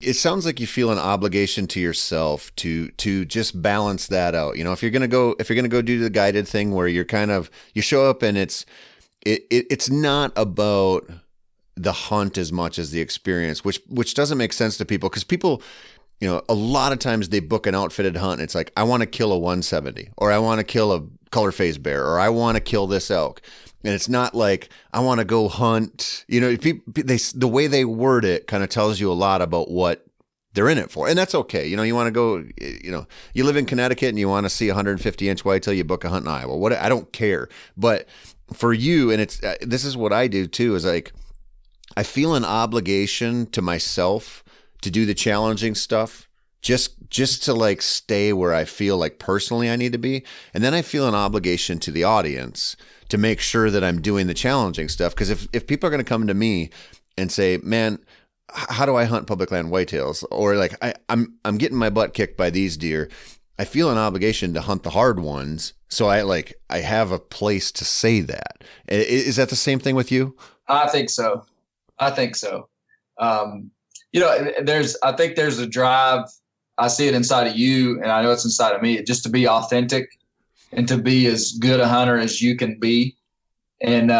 it sounds like you feel an obligation to yourself to just balance that out. If you're gonna go do the guided thing where you show up and it's not about the hunt as much as the experience, which doesn't make sense to people, because people, a lot of times they book an outfitted hunt. And it's like, I want to kill a 170, or I want to kill a color phase bear, or I want to kill this elk. And it's not like, I want to go hunt. The way they word it kind of tells you a lot about what they're in it for. And that's okay. You want to go, you live in Connecticut and you want to see 150-inch whitetail, you book a hunt in Iowa. I don't care. But for you, and this is what I do too, is like, I feel an obligation to myself to do the challenging stuff, just to like stay where I feel like personally I need to be. And then I feel an obligation to the audience to make sure that I'm doing the challenging stuff. Because if people are going to come to me and say, man, how do I hunt public land whitetails? Or like, I'm getting my butt kicked by these deer, I feel an obligation to hunt the hard ones. So I have a place to say that. Is that the same thing with you? I think so. I think so. I think there's a drive. I see it inside of you, and I know it's inside of me, just to be authentic and to be as good a hunter as you can be. And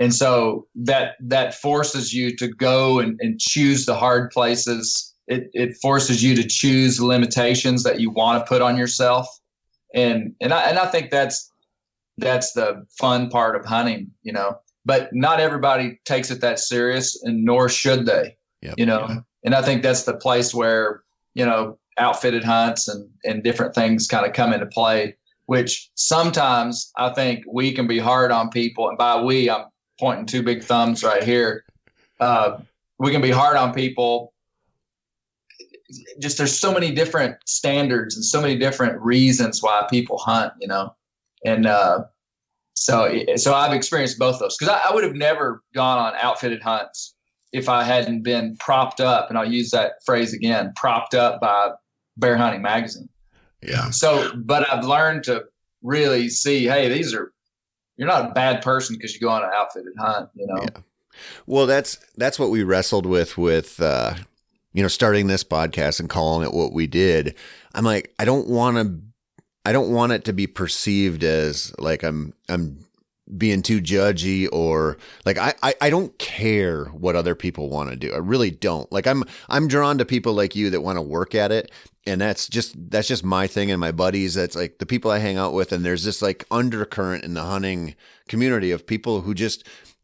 so that forces you to go and choose the hard places. It forces you to choose the limitations that you want to put on yourself. And I think that's the fun part of hunting, but not everybody takes it that serious, and nor should they. Yep. And I think that's the place where, outfitted hunts and different things kind of come into play, which sometimes I think we can be hard on people. And by we, I'm pointing two big thumbs right here. We can be hard on people. Just there's so many different standards and so many different reasons why people hunt, and so I've experienced both those, because I would have never gone on outfitted hunts if I hadn't been propped up, and I'll use that phrase again, propped up by Bear Hunting Magazine. Yeah. So, but I've learned to really see, hey, you're not a bad person because you go on an outfitted hunt, Yeah. Well, that's what we wrestled with starting this podcast and calling it what we did. I'm like, I don't want it to be perceived as like I'm being too judgy, or like I don't care what other people want to do. I really don't. Like I'm drawn to people like you that want to work at it, and that's just my thing and my buddies. That's like the people I hang out with, and there's this like undercurrent in the hunting community of people who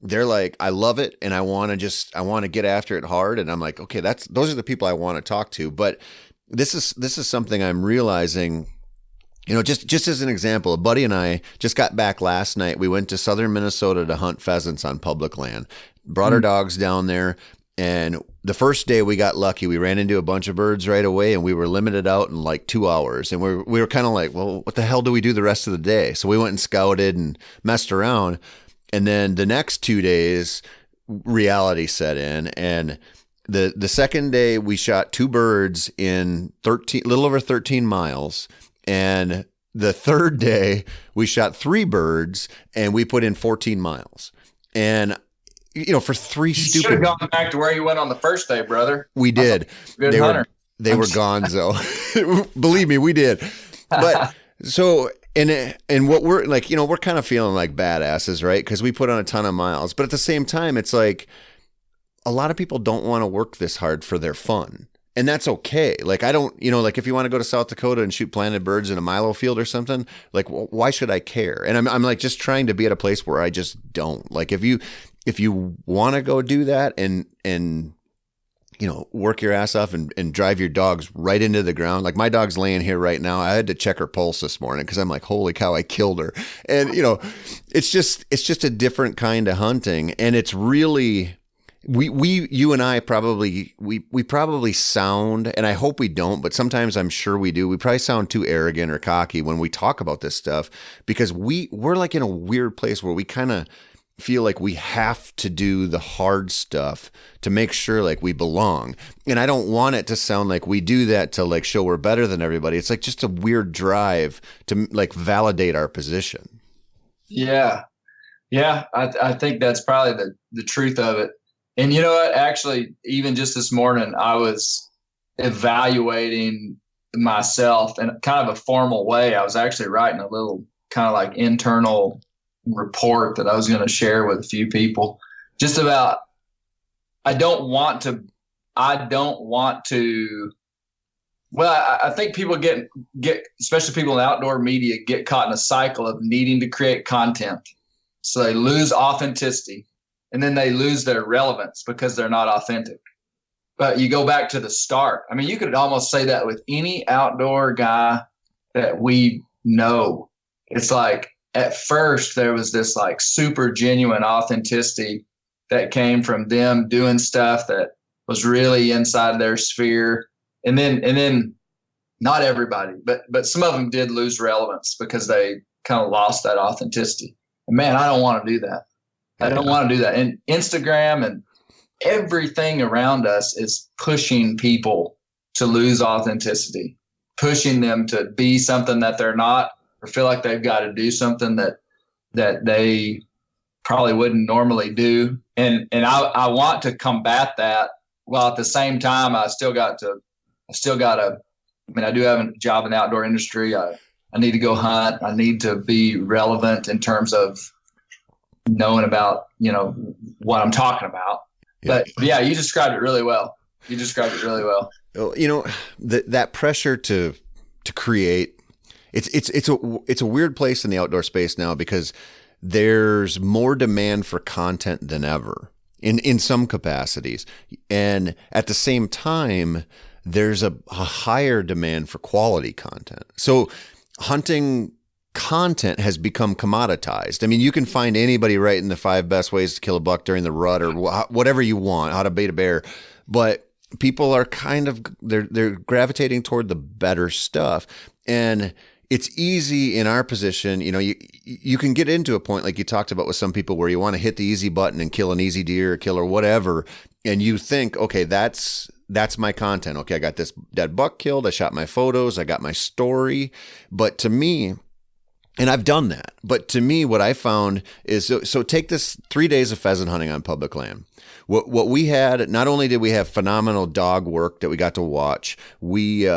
they're like, I love it and I want to get after it hard, and I'm like, okay, those are the people I want to talk to. But this is something I'm realizing. Just as an example, a buddy and I just got back last night. We went to southern Minnesota to hunt pheasants on public land, brought our dogs down there. And the first day we got lucky. We ran into a bunch of birds right away, and we were limited out in like 2 hours. And we were kind of like, well, what the hell do we do the rest of the day? So we went and scouted and messed around. And then the next 2 days, reality set in. And the second day we shot 2 birds in little over 13 miles. And the third day we shot 3 birds and we put in 14 miles. And, for 3 you stupid. Should have gone back to where you went on the first day, brother. We did. Good hunter. They were gonzo. Believe me, we did. But so, and what we're like, we're kind of feeling like badasses, right? Because we put on a ton of miles. But at the same time, it's like a lot of people don't want to work this hard for their fun. And that's okay. Like, I don't, like if you want to go to South Dakota and shoot planted birds in a milo field or something, like, why should I care? And I'm like just trying to be at a place where I just don't. Like, if you want to go do that and work your ass off and drive your dogs right into the ground. Like, my dog's laying here right now. I had to check her pulse this morning because I'm like, holy cow, I killed her. And, it's just a different kind of hunting. And it's really... you and I probably sound, and I hope we don't, but sometimes I'm sure we do. We probably sound too arrogant or cocky when we talk about this stuff, because we're like in a weird place where we kind of feel like we have to do the hard stuff to make sure like we belong. And I don't want it to sound like we do that to like show we're better than everybody. It's like just a weird drive to like validate our position. Yeah. Yeah. I think that's probably the truth of it. And you know what? Actually, even just this morning, I was evaluating myself in kind of a formal way. I was actually writing a little kind of like internal report that I was going to share with a few people just about, I don't want to, I don't want to, well, I think people get, especially people in outdoor media, get caught in a cycle of needing to create content. So they lose authenticity and then they lose their relevance because they're not authentic. But you go back to the start. I mean, you could almost say that with any outdoor guy that we know. It's like at first there was this like super genuine authenticity that came from them doing stuff that was really inside their sphere. And then not everybody, but some of them did lose relevance because they kind of lost that authenticity. And man, I don't want to do that. I don't want to do that. And Instagram and everything around us is pushing people to lose authenticity, pushing them to be something that they're not, or feel like they've got to do something that they probably wouldn't normally do. And I want to combat that, while at the same time I mean, I do have a job in the outdoor industry. I need to go hunt. I need to be relevant in terms of knowing about, what I'm talking about. But yeah, you described it really well. Well, that pressure to create, it's a weird place in the outdoor space now because there's more demand for content than ever in some capacities. And at the same time, there's a higher demand for quality content. So hunting content has become commoditized. I mean, you can find anybody writing the 5 best ways to kill a buck during the rut or whatever you want, how to bait a bear. But people are they're gravitating toward the better stuff. And it's easy in our position, you can get into a point like you talked about with some people where you want to hit the easy button and kill an easy deer or kill or whatever. And you think, okay, that's my content. Okay, I got this dead buck killed. I shot my photos. I got my story. But to me, and I've done that, but to me, what I found is, so take this 3 days of pheasant hunting on public land. What we had, not only did we have phenomenal dog work that we got to watch, we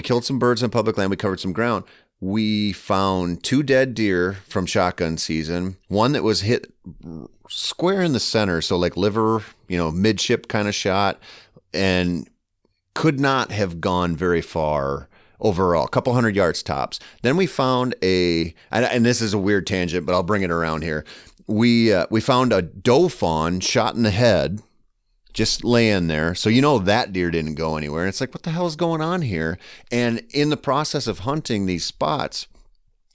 killed some birds on public land. We covered some ground. We found 2 dead deer from shotgun season. One that was hit square in the center. So like liver, midship kind of shot, and could not have gone very far overall, a couple 100 yards tops. Then we found and this is a weird tangent, but I'll bring it around here. We found a doe fawn shot in the head, just laying there. So that deer didn't go anywhere. And it's like, what the hell is going on here? And in the process of hunting these spots,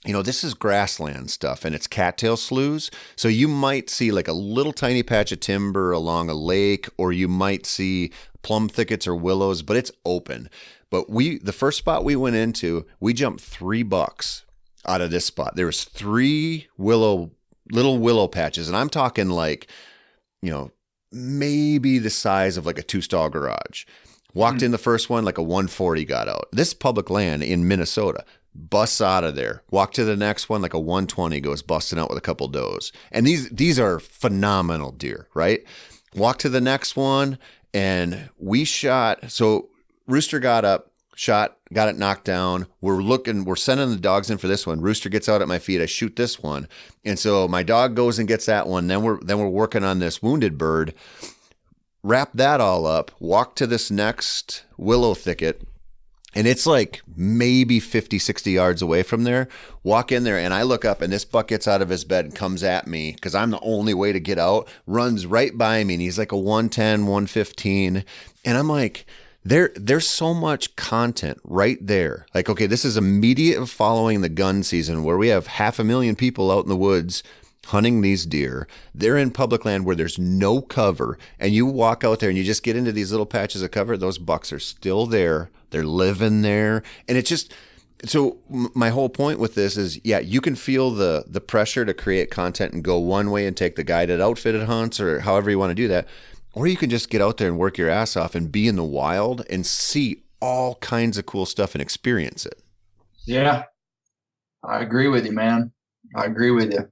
this is grassland stuff and it's cattail sloughs. So you might see like a little tiny patch of timber along a lake, or you might see plum thickets or willows, but it's open. But the first spot we went into, we jumped 3 bucks out of this spot. There was 3 little willow patches. And I'm talking like, maybe the size of like a 2-stall garage. Walked in the first one, like a 140 got out. This public land in Minnesota, busts out of there. Walk to the next one, like a 120 goes busting out with a couple does. And these are phenomenal deer, right? Walk to the next one, and we shot. So Rooster got up, shot, got it knocked down. We're sending the dogs in for this one. Rooster gets out at my feet. I shoot this one. And so my dog goes and gets that one. Then we're working on this wounded bird. Wrap that all up, walk to this next willow thicket, and it's like maybe 50, 60 yards away from there. Walk in there, and I look up, and this buck gets out of his bed and comes at me because I'm the only way to get out, runs right by me, and he's like a 110, 115. And I'm like, there's so much content right there. Like, okay, this is immediate following the gun season where we have 500,000 people out in the woods hunting these deer. They're in public land where there's no cover, and you walk out there and you just get into these little patches of cover. Those bucks are still there. They're living there. And it's just, so my whole point with this is, yeah, you can feel the pressure to create content and go one way and take the guided outfitted hunts or however you want to do that. Or you can just get out there and work your ass off and be in the wild and see all kinds of cool stuff and experience it. Yeah, I agree with you, man. I agree with you.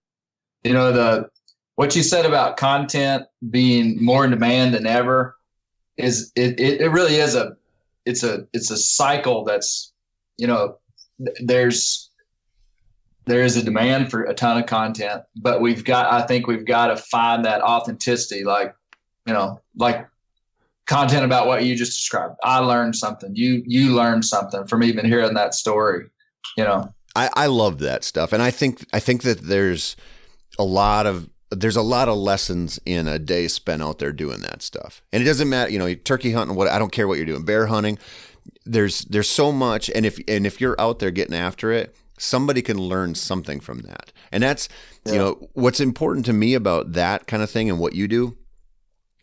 what you said about content being more in demand than ever is it really is it's a cycle that's, you know, there is a demand for a ton of content, but I think we've got to find that authenticity, like, you know, like content about what you just described. I learned something. You learned something from even hearing that story, you know. I love that stuff. And I think that there's a lot of lessons in a day spent out there doing that stuff. And it doesn't matter, you know, turkey hunting, I don't care what you're doing, bear hunting, there's so much. And if you're out there getting after it, somebody can learn something from that. And that's, you know, what's important to me about that kind of thing and what you do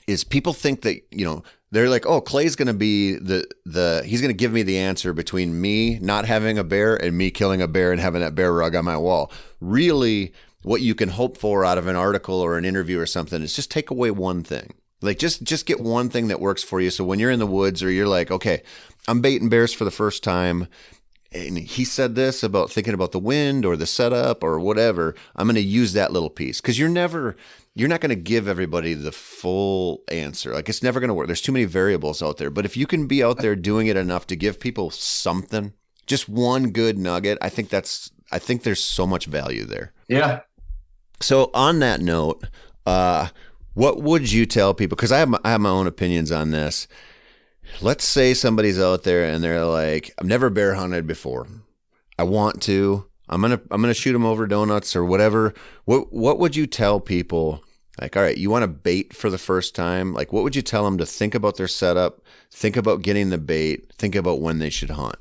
is people think that, you know, they're like, oh, Clay's going to be he's going to give me the answer between me not having a bear and me killing a bear and having that bear rug on my wall. Really, what you can hope for out of an article or an interview or something is just take away one thing. Like just get one thing that works for you. So when you're in the woods or you're like, okay, I'm baiting bears for the first time, and he said this about thinking about the wind or the setup or whatever, I'm going to use that little piece. Because you're not going to give everybody the full answer. Like, it's never going to work. There's too many variables out there. But if you can be out there doing it enough to give people something, just one good nugget, I think there's so much value there. Yeah. So on that note, what would you tell people? Because I have my own opinions on this. Let's say somebody's out there and they're like, I've never bear hunted before. I want to. I'm gonna shoot them over donuts or whatever. What would you tell people? Like, all right, you want to bait for the first time? Like, what would you tell them to think about their setup, think about getting the bait, think about when they should hunt?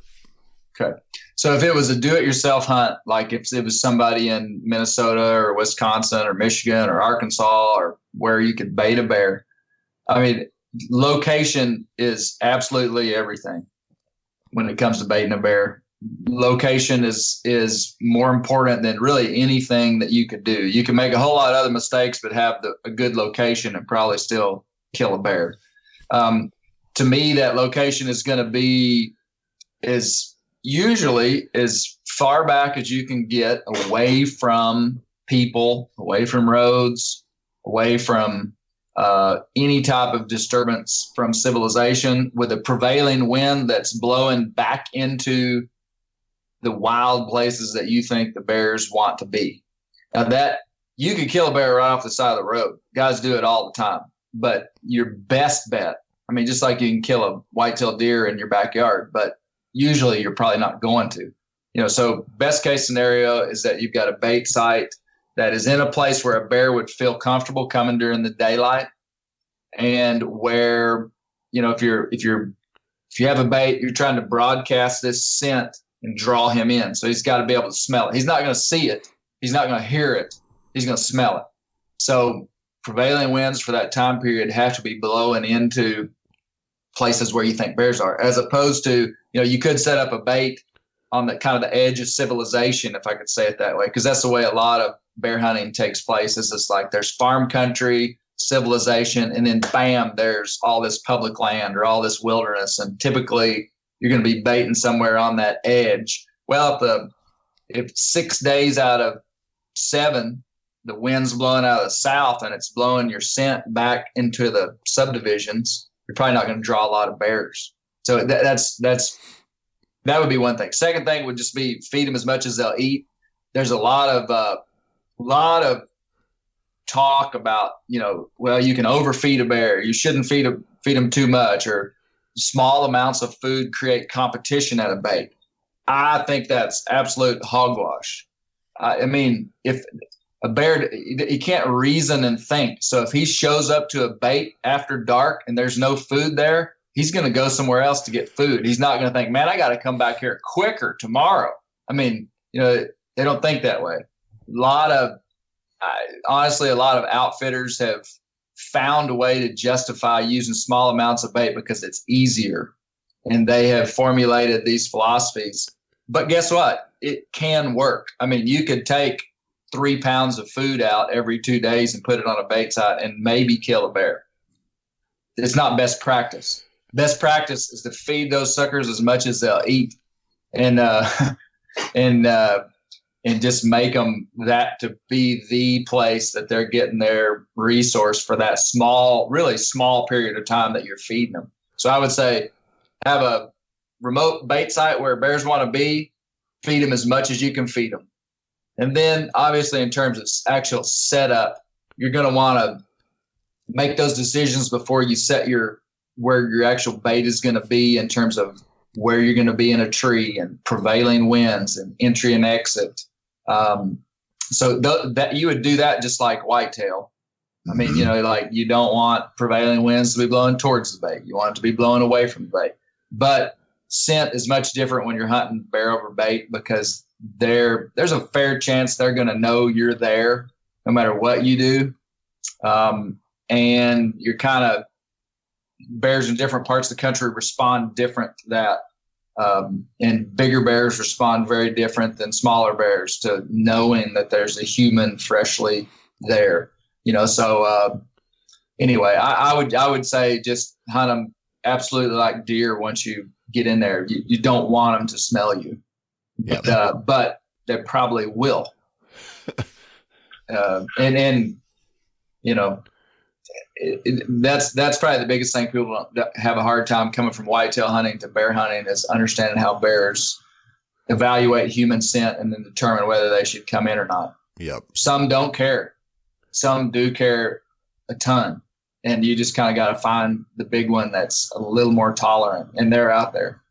Okay. So if it was a do-it-yourself hunt, like if it was somebody in Minnesota or Wisconsin or Michigan or Arkansas or where you could bait a bear, I mean, location is absolutely everything when it comes to baiting a bear. Location is more important than really anything that you could do. You can make a whole lot of other mistakes, but have a good location and probably still kill a bear. To me, that location is going to be usually as far back as you can get away from people, away from roads, away from any type of disturbance from civilization, with a prevailing wind that's blowing back into the wild places that you think the bears want to be. Now, that you could kill a bear right off the side of the road. Guys do it all the time. But your best bet, I mean, just like you can kill a white-tailed deer in your backyard, but usually you're probably not going to. You know, so best case scenario is that you've got a bait site that is in a place where a bear would feel comfortable coming during the daylight, and where, you know, if you have a bait, you're trying to broadcast this scent and draw him in. So he's got to be able to smell it. He's not going to see it. He's not going to hear it. He's going to smell it. So prevailing winds for that time period have to be blowing into places where you think bears are, as opposed to, you know, you could set up a bait on the kind of the edge of civilization, if I could say it that way, because that's the way a lot of bear hunting takes place. Is it's like there's farm country, civilization, and then bam, there's all this public land or all this wilderness, and typically you're going to be baiting somewhere on that edge. Well, if 6 days out of 7 the wind's blowing out of the south and it's blowing your scent back into the subdivisions, you're probably not going to draw a lot of bears. So that would be one thing. Second thing would just be feed them as much as they'll eat. There's a lot of talk about, you know, well, you can overfeed a bear. You shouldn't feed them too much, or small amounts of food create competition at a bait. I think that's absolute hogwash. I mean, if a bear, he can't reason and think. So if he shows up to a bait after dark and there's no food there, he's going to go somewhere else to get food. He's not going to think, man, I got to come back here quicker tomorrow. I mean, you know, they don't think that way. Honestly, a lot of outfitters have found a way to justify using small amounts of bait because it's easier, and they have formulated these philosophies. But guess what? It can work. I mean, you could take 3 pounds of food out every 2 days and put it on a bait site and maybe kill a bear. It's not best practice. Best practice is to feed those suckers as much as they'll eat. And and just make them that to be the place that they're getting their resource for that small, really small period of time that you're feeding them. So I would say have a remote bait site where bears want to be, feed them as much as you can feed them. And then obviously in terms of actual setup, you're going to want to make those decisions before you set where your actual bait is going to be in terms of where you're going to be in a tree and prevailing winds and entry and exit. So that you would do that just like whitetail. I mean, you know, like you don't want prevailing winds to be blowing towards the bait. You want it to be blowing away from the bait. But scent is much different when you're hunting bear over bait, because there's a fair chance they're going to know you're there no matter what you do. And you're kind of, bears in different parts of the country respond different to that. And bigger bears respond very different than smaller bears to knowing that there's a human freshly there, you know? So, anyway, I would say just hunt them absolutely like deer. Once you get in there, you don't want them to smell you, but they probably will. And you know, that's probably the biggest thing people have a hard time coming from whitetail hunting to bear hunting, is understanding how bears evaluate human scent and then determine whether they should come in or not. Yep. Some don't care. Some do care a ton. And you just kind of got to find the big one that's a little more tolerant, and they're out there.